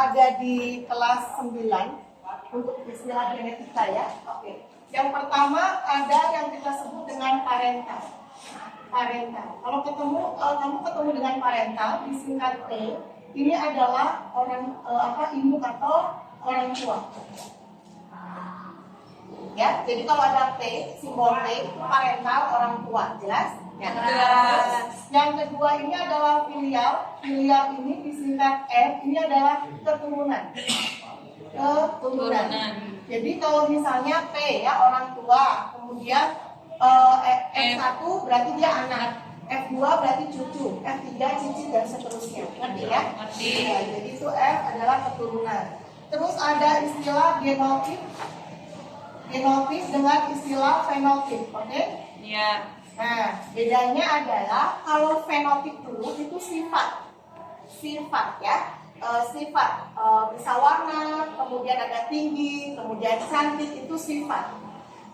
ada di kelas 9 untuk istilah genetika ya. Oke. Yang pertama ada yang kita sebut dengan parental. Kalau kamu ketemu dengan parental disingkat P, ini adalah orang ibu atau orang tua. Ya, jadi kalau ada P, simbol P itu parental, orang tua, jelas? Ya. Yang kedua ini adalah filial. Filial ini disingkat F, ini adalah keturunan. Jadi kalau misalnya P ya orang tua, kemudian F1 berarti dia anak, F2 berarti cucu, F3 cicit dan seterusnya. Ngerti ya? Ngerti. Ya, jadi itu F adalah keturunan. Terus ada istilah genotip dengan istilah fenotip, oke? Iya. Nah, bedanya adalah kalau fenotip dulu itu sifat ya. Sifat bisa warna, kemudian ada tinggi, kemudian cantik, itu sifat.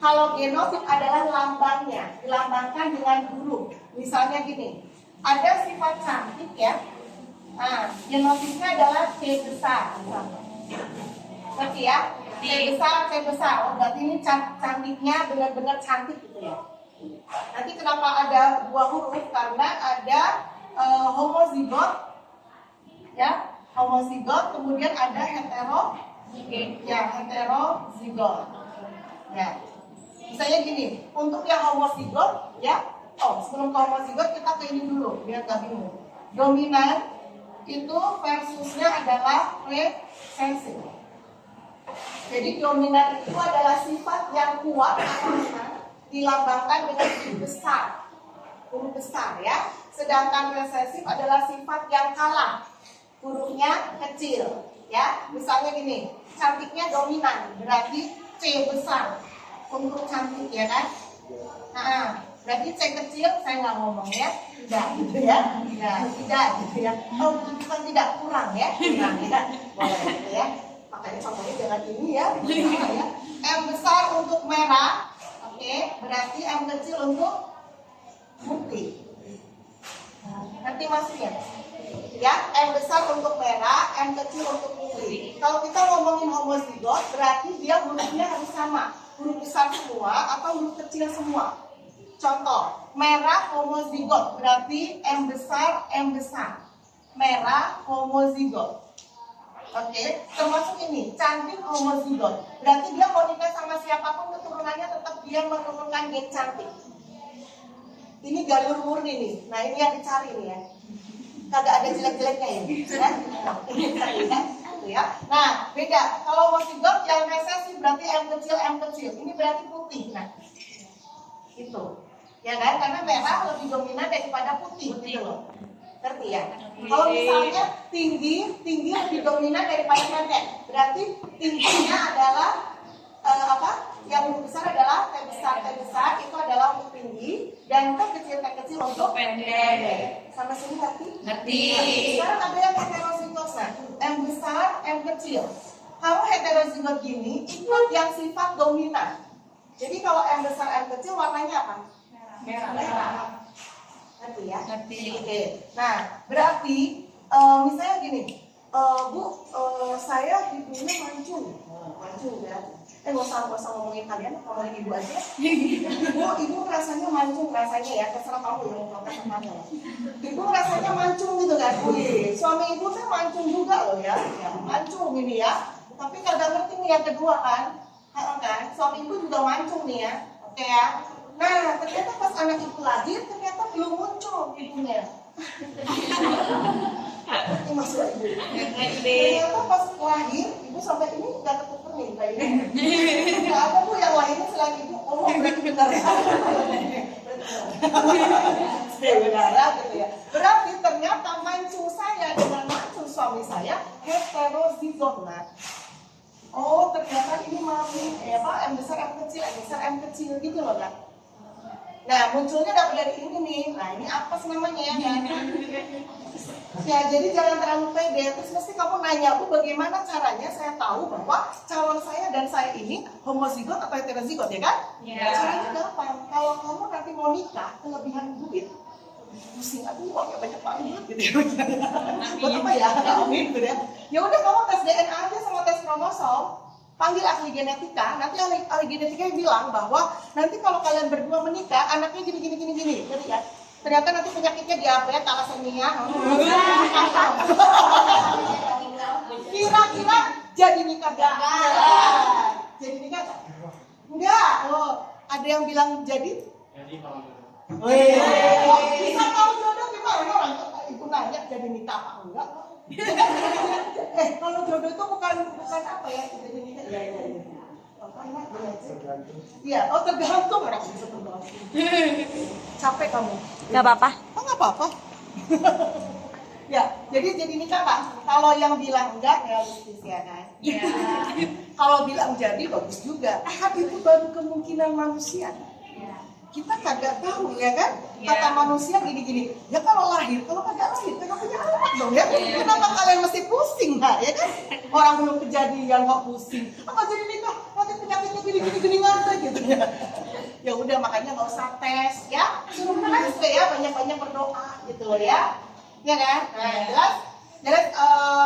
Kalau genotip adalah lambangnya, dilambangkan dengan huruf. Misalnya gini, ada sifat cantik ya. Nah, genotipnya adalah C besar. Ngerti ya? C besar. Oh, berarti ini cantiknya benar-benar cantik gitu ya. Nanti kenapa ada dua huruf? Karena ada homozigot ya. Homozigot, kemudian ada heterozigot. Ya. Misalnya gini, untuk yang homozigot ya. Oh, sebelum ke homozigot kita ke ini dulu biar gak bingung. Dominan itu versusnya adalah resesif. Jadi dominan itu adalah sifat yang kuat dilambangkan dengan huruf besar ya. Sedangkan resesif adalah sifat yang kalah, hurufnya kecil ya. Misalnya gini, cantiknya dominan berarti C besar untuk cantik ya kan. Nah, berarti C kecil saya nggak ngomong ya, tidak gitu ya. Nah, tidak gitu ya. Oh, bukan tidak, kurang ya, kurang ya. Boleh gitu ya. Makanya contohnya jangan ini ya. Ya. M besar untuk merah, oke, berarti M kecil untuk putih. Nanti maksudnya ya, M besar untuk merah, M kecil untuk putih. Kalau kita ngomongin homozigot, berarti dia hurufnya harus sama, huruf besar semua atau huruf kecil semua. Contoh, merah homozigot, berarti M besar, merah homozigot. Oke, termasuk ini, cantik homozigot, berarti dia mau nikah sama siapapun keturunannya tetap dia menurunkan gen cantik. Ini galur murni nih, nah ini yang dicari nih ya. Kagak ada jelek-jeleknya ya, ya. Nah, beda. Kalau homozigot yang resesif berarti M kecil. Ini berarti putih. Nah, itu, ya kan? Karena merah lebih dominan daripada putih, gitu loh. Ngerti ya? Kalau misalnya tinggi lebih dominan daripada pendek, berarti tingginya adalah Yang huruf besar adalah T besar itu adalah untuk tinggi, dan T kecil untuk pendek. Sama sini ngerti? Ngerti. Sekarang ada yang heterozigot, M besar, M kecil. Kalau heterozigot gini ikut yang sifat dominan. Jadi kalau M besar, M kecil warnanya apa? Merah. Ngerti ya? Ngerti. Oke. Nah, berarti misalnya gini, Bu, saya hidungnya mancung ya. Nggak usah ngomongin kalian, ngomongin ibu aja. Ibu rasanya mancung ya, terserah kamu yang mau protes apa ya. Ibu rasanya mancung gitu kan. Suami ibu kan mancung juga loh ya, mancung ini ya. Tapi kagak ngerti nih yang kedua kan, suami ibu juga mancung nih ya, oke ya. Nah, ternyata pas anak ibu lahir, ternyata belum muncul ibunya. Ini maksud ibu. Ternyata pas lahir, ibu sampai ini nggak ketuker nih kayak ini. Nggak ada Bu yang lahirnya selain ibu. Oh, berarti benar ya. Benar gitu ya. Berarti ternyata mancung saya dengan mancung suami saya heterozigot. Oh, ternyata ini mami M besar M kecil gitu loh kan. Nah, munculnya dapat dari ini nih. Nah, ini apa namanya ya kan? Ya, jadi jangan terlalu pede. Terus mesti kamu nanya, Bu, bagaimana caranya saya tahu bahwa calon saya dan saya ini homozigot atau heterozigot ya kan? Yeah. Caranya gampang. Kalau kamu nanti mau nikah, kelebihan duit, pusing, aduh uangnya banyak banget gitu ya. Buat apa ya? Amin gitu ya. Ya udah kamu tes DNA aja sama tes kromosom. Panggil ahli genetika, nanti ahli genetika bilang bahwa nanti kalau kalian berdua menikah, anaknya gini. Jadi ya, ternyata nanti penyakitnya diabetes, thalassemia. Kira-kira jadi nikah gak? Jadi nikah gak? Enggak. Oh, ada yang bilang jadi? Jadi kalau bisa tahu jodoh gimana? Orang ibu nanya jadi nikah apa enggak? Kalau jodoh itu bukan apa ya? Jadi nikah. Iya, oh tergantung orang bisa tergantung. Capek kamu? Gak apa-apa. Oh nggak apa-apa. Ya, jadi nikah Pak. Kalau yang bilang enggak realistis ya kan? Iya. Kalau bilang jadi bagus juga. Kan itu baru kemungkinan manusia. Kita kagak tahu ya kan? Kata manusia gini-gini. Ya kalau lahir, kalau kagak lahir, kagak punya anak dong ya. Kenapa kalian mesti pusing nggak ya kan? Orang belum kejadian nggak pusing. Apa jadi nikah? Nanti penyakitnya gini aja gitu ya. Ya udah makanya nggak usah tes ya. Suruh menangis ya, banyak-banyak berdoa gitu loh ya. Ya kan? Nah, jelas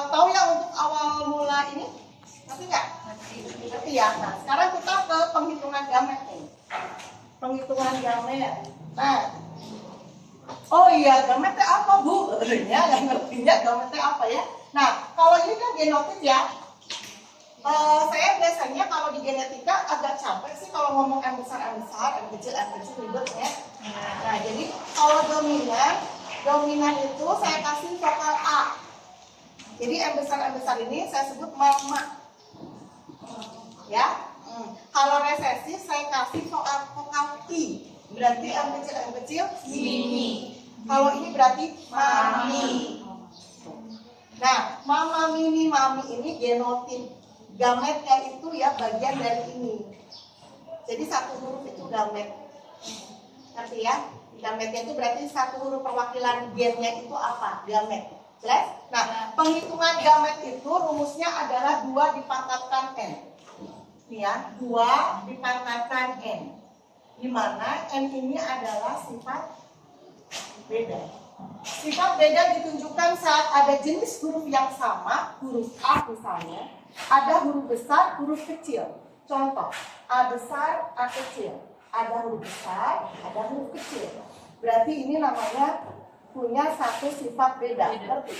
tahu ya untuk awal mula ini? Ngerti nggak? Ngerti ya. Nah, sekarang kita ke penghitungan gamet nih. Penghitungan gamet. Nah, oh iya gametnya apa Bu? Ya nggak ngertinya gametnya apa ya? Nah, kalau ini kan genotip ya. Saya biasanya kalau di genetika agak capek sih kalau ngomong M besar, M kecil ribet ya. Nah, jadi kalau dominan itu saya kasih vokal A. Jadi M besar ini saya sebut mama. Ya. Kalau resesi saya kasih vokal I. Berarti M kecil mimi. Kalau ini berarti mami. Nah, mama, mimi, mami ini genotip. Gametnya itu ya bagian dari ini. Jadi satu huruf itu gamet. Ngerti ya? Gametnya itu berarti satu huruf perwakilan gennya itu apa? Gamet. Jelas? Nah, penghitungan gamet itu rumusnya adalah 2 dipangkatkan N. Nih ya, 2 dipangkatkan N. Di mana N ini adalah sifat beda. Sifat beda ditunjukkan saat ada jenis huruf yang sama, huruf A misalnya, ada huruf besar, huruf kecil. Contoh, A besar, A kecil. Ada huruf besar, ada huruf kecil. Berarti ini namanya punya satu sifat beda. Ngerti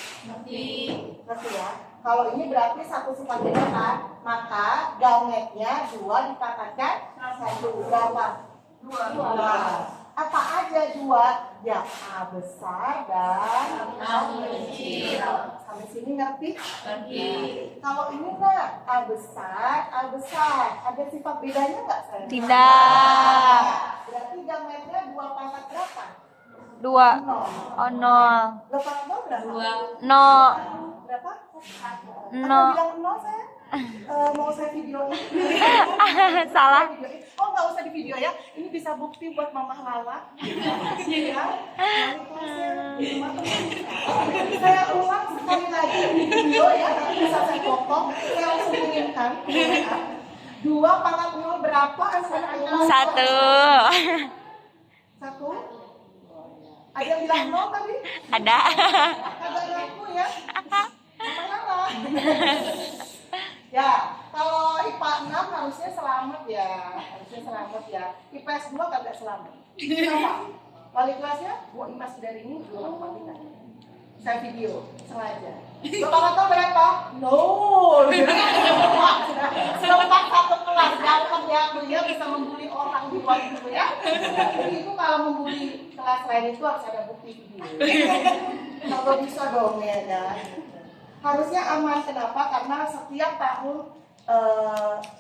ya? Kalau ini berarti satu sifat beda kan? Maka gametnya 2 dikatakan 1. Berapa? 2. Apa aja 2? Ya, A besar dan A kecil. Sampai sini ngerti? Ngerti. Kalau ini enggak, A besar. Ada sifat bedanya enggak saya? Tidak. Berarti gametnya 2 pangkat berapa? 2. Oh, 0. 2 pangkat berapa? 0. Berapa? 0. Bilang 0 saya? Mau saya videoin? Salah. Oh nggak usah di video ya. Ini bisa bukti buat Mama Lala. Ya. Saya ulang sekali lagi di video ya. Nanti bisa saya potong. Saya langsung kirimkan. 2 pangkat 0 berapa? 1. 1. Ada yang bilang 0 tadi? Ada. Ada ngaku ya. Mama Lala. Ya, kalau IPA 6 harusnya selamat ya. IPS 2 kagak selamat. Kenapa? Wali kelasnya, Bu Imas dari ini belum matematika. Saya video, sengaja. Bapak tahu berapa? 0. Selepas 1 kelas, dapat ya, beliau bisa membuli orang di luar itu ya. Jadi itu kalau membuli kelas lain itu harus ada bukti video. Kalau bisa dong ya kan. Harusnya aman. Kenapa? Karena setiap tahun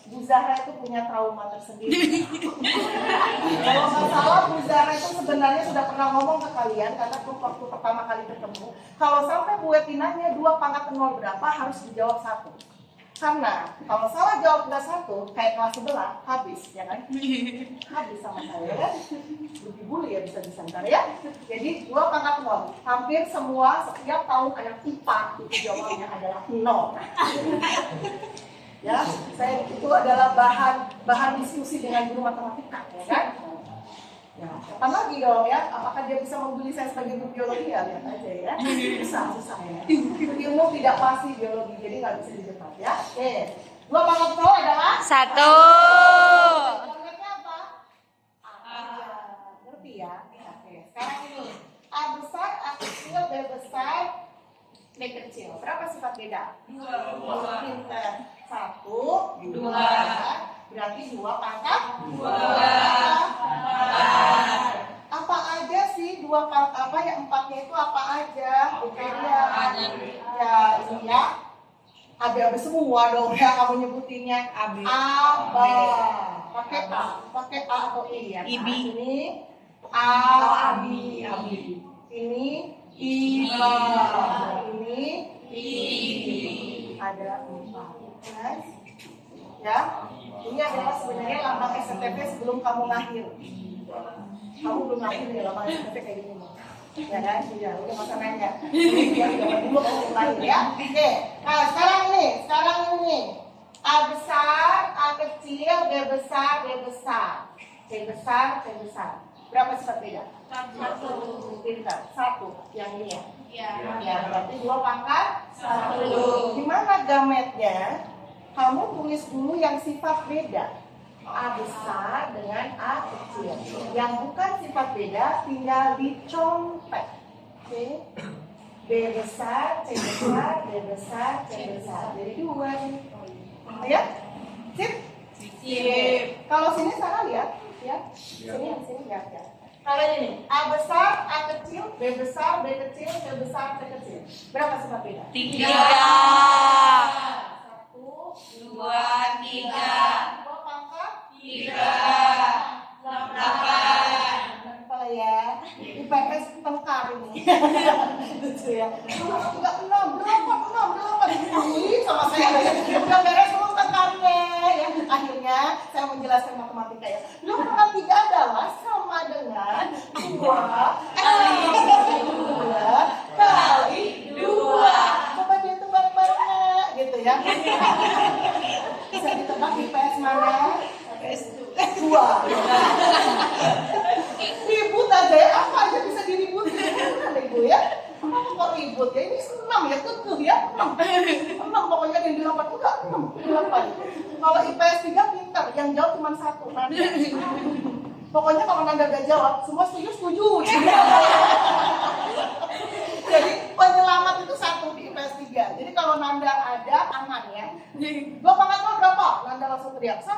Bu Zahra itu punya trauma tersendiri. Kalau nggak salah Bu Zahra itu sebenarnya sudah pernah ngomong ke kalian karena waktu pertama kali ketemu. Kalau sampai Bu Weti nanya 2 pangkat 0 berapa harus dijawab 1. Karena kalau salah jawab nggak 1 kayak kelas sebelah habis ya kan? Habis sama saya kan? Bully ya bisa ntar ya. Jadi 2 pangkat 0. Hampir semua setiap tahun anak IPA itu jawabnya adalah 0. Ya, saya itu adalah bahan diskusi dengan guru matematika, ya kan? Ya, kapan lagi dong ya? Apakah dia bisa membeli saya sebagai guru biologi ya? Lihat aja ya. Susah ya. Ilmu tidak pasti biologi, jadi nggak bisa didebat ya. Oke. 2 pangkat nol adalah 1. Pangkatnya apa? A. Ngerti ya? Oke. Sekarang ini A besar, A kecil, B besar, B kecil. Berapa sifat beda? 2. Pinter. 1, 2. Berarti 2 pangkat 2. Apa aja sih 2 pangkat apa ya? 4-nya itu apa aja? Kriteria. Ya, ini ya. AB semua dong ya kamu nyebutinnya. AB. Pakai A. Pakai A atau I ya. IB. Ini A. Ini IBA. Ini I. Ada 4. Yes. Ya, ini adalah sebenarnya lambang SNTP sebelum kamu lahir. Kamu belum lahir nih lambang SNTP kayak gini. Ya kan? Ya, udah masa nanya. Biar dulu kamu lahir ya. Oke. Nah, sekarang ini. A besar, A kecil, B besar, B besar. C besar, C besar. Berapa sifat beda? 1. Pintar. 1. Yang ini ya. Ya, berarti 2 pangkat 1. Gimana gametnya? Kamu tulis dulu yang sifat beda. A besar dengan A kecil. Yang bukan sifat beda tinggal dicontek. Oke. B besar, C besar, B besar, C besar. Jadi 2 nih. Ya? Sip? Sip. Kalau sini salah lihat, ya. Sini lihat ya. Kalau ini A besar, A kecil, B besar, B kecil, C besar, C kecil. Berapa sifat beda? 3. 1, 2, 3. 2 pangkat 3. 8. apa ya? IPS tengkar ini. Lucu ya. 2, 3, 6, 8. Ih, sama saya aja. Udah beres belum tengkarnya ya. Akhirnya saya menjelaskan matematika ya. 2 pangkat 3 adalah sama dengan 2 kali 2. Coba dihitung bareng-bareng gitu ya. Bisa ditebak IPS mana? IPS 2. Ribut aja ya, apa aja bisa diributin. Ada ibu ya. Apa kok ribut ya? Ini 6 ya, kekeh ya. 6 pokoknya yang di 8 enggak 6 di 8. Kalau IPS 3 pintar, yang jawab cuma 1. Nanda. Pokoknya kalau Nanda gak jawab, semua setuju. Jadi penyelamat itu 1 di IPS 3. Jadi kalau Nanda ada aman ya. 2 pangkat 0 berapa? Nanda langsung teriak 1.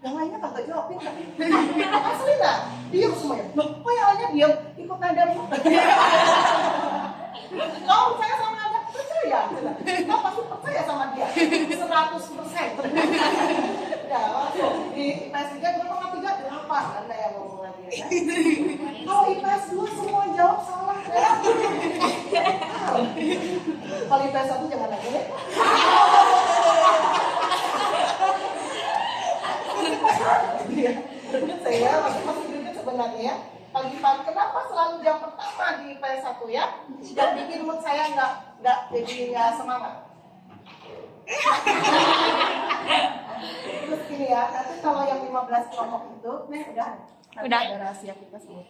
Yang lainnya kagak jawab pintar. Asli nggak? Diam semuanya. Loh, kok yang lainnya diam? Ikut Nanda. Kau percaya sama Nanda? Percaya. Kau pasti percaya sama dia. 100%. Ya, langsung di IPS 3 2 pangkat 3 apa? Nanda yang ngomong lagi ya. Kalau IPS 2 semua jawab salah ya. Kalau IPS 1 jangan lagi ya. Saya masih greget sebenarnya ya. Pagi-pagi kenapa selalu jam pertama di IPS 1 ya? Dan bikin mood saya nggak jadi nggak semangat. Terus gini ya, nanti kalau yang 15 kelompok itu, udah ada rahasia kita semua.